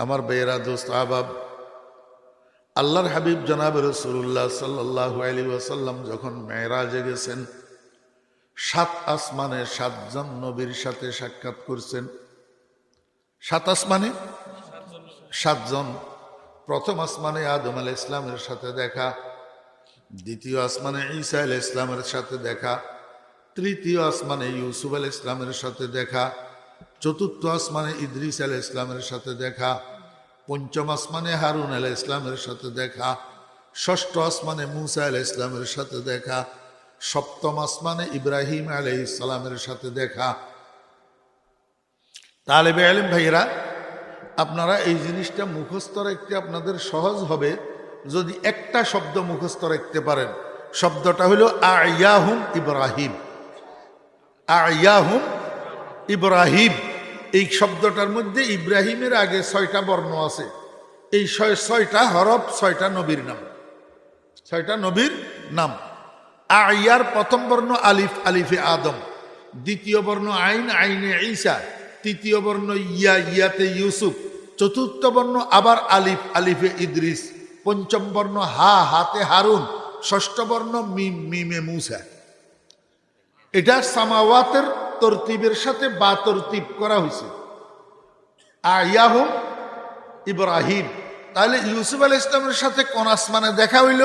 আমার বেয়েরা দোস্ত আহবাব, আল্লাহর হাবিব জনাব রাসূলুল্লাহ সাল্লাল্লাহু আলাইহি ওয়াসাল্লাম যখন মেরাজে গেছেন, 7 আসমানে 7 জন নবীর সাথে সাক্ষাৎ করছেন। 7 আসমানে 7 জন। প্রথম আসমানে আদম আলাইহিস সালামের সাথে দেখা, দ্বিতীয় আসমানে ঈসা আলাইহিস সালামের সাথে দেখা, তৃতীয় আসমানে ইউসুফ আলাইহিস সালামের সাথে দেখা, চতুর্থ আসমানে ইদ্রিস আলাইহিস সালামের সাথে দেখা, পঞ্চম আসমানে হারুন আলাইহিস সালামের সাথে দেখা, ষষ্ঠ আসমানে মূসা আলাইহিস সালামের সাথে দেখা, সপ্তম আসমানে ইব্রাহিম আলাইহিস সালামের সাথে দেখা। তালেবে ইলম ভাইরা, আপনারা এই জিনিসটা মুখস্থ রাখতে আপনাদের সহজ হবে যদি একটা শব্দ মুখস্থ রাখতে পারেন। শব্দটা হলো আয়াহুম ইব্রাহিম। আয়াহুম ইব্রাহিম, এই শব্দটার মধ্যে ইব্রাহিমের আগে 6টা বর্ণ আছে। এই 6টা হরফ 6টা নবীর নাম, 6টা নবীর নাম। আয়ার প্রথম বর্ণ আলিফ, আলিফে আদম। দ্বিতীয় বর্ণ আইন, আইনে ঈসা। তৃতীয় বর্ণ ইয়া, ইয়াতে ইউসুফ। চতুর্থ বর্ণ আবার আলিফ, আলিফে ইদ্রিস। পঞ্চম বর্ণ হা, হাতে হারুন। ষষ্ঠ বর্ণ মিম, মিমে মূসা। এটা সামাওয়াতের তরতিবের সাথে বা তরতিব করা হয়েছে। আয়াহুম ইব্রাহিম। তাহলে ইউসুফ আলাইহিস সালামের সাথে কোন আসমানে দেখা হইল?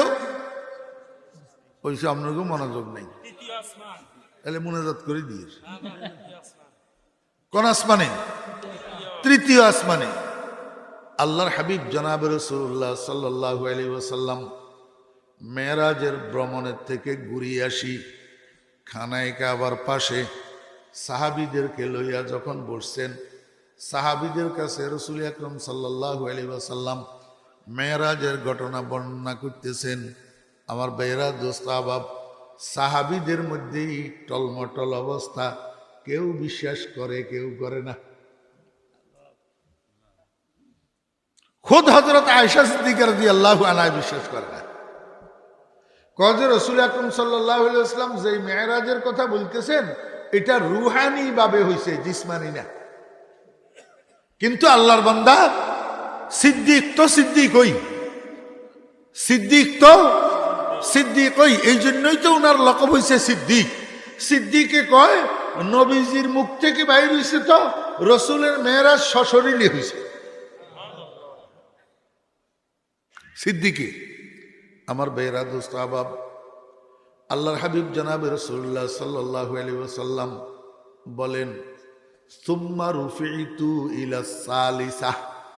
ওইসব আপনার মনোযোগ নেই, তাহলে মুনাজাত করে দিয়ে কোন আসমানে? তৃতীয় আসমানে। আল্লাহর হাবিব জনাব রাসূলুল্লাহ সাল্লাল্লাহু আলাইহি ওয়াসাল্লাম মেরাজের ভ্রমণের থেকে ঘুরিয়ে আসি খানায়ে কাবার পাশে সাহাবীদেরকে লইয়া যখন বসছেন, সাহাবীদের কাছে রাসূল আকরাম সাল্লাল্লাহু আলাইহি ওয়াসাল্লাম মেরাজের ঘটনা বর্ণনা করতেছেন। আমার বেয়েরা দোস্ত আহবাব, সাহাবীদের মধ্যেই টলমটল অবস্থা, কেউ বিশ্বাস করে, কেউ করে না। খুদ হযরত আয়েশা সিদ্দিকা রাদিয়াল্লাহু আনহা বিশ্বাস করে না। কজ রাসূল আকরাম সাল্লাল্লাহু আলাইহি ওয়াসাল্লাম যে মেরাজের কথা বলতেছেন, এটা রুহানি ভাবে হইছে, জিসমানি না। কিন্তু আল্লাহর বান্দা সিদ্দিক তো সিদ্দিকই, সিদ্দিক তো সিদ্দিকই। এই জন্যই তো ওনার লকব হইছে সিদ্দিক। সিদ্দিকে কয় নবীজির মুখ থেকে বাইর হইছে তো রসুলের মেরাজ সশরীরে হইছে। সিদ্দিকে। আমার বেয়েরা দোস্ত আহবাব, আল্লাহর হাবিব জনাব রাসূলুল্লাহ সাল্লাল্লাহু আলাইহি ওয়াসাল্লাম বলেন, সুম্মা রুফিতু ইলা সালিসা।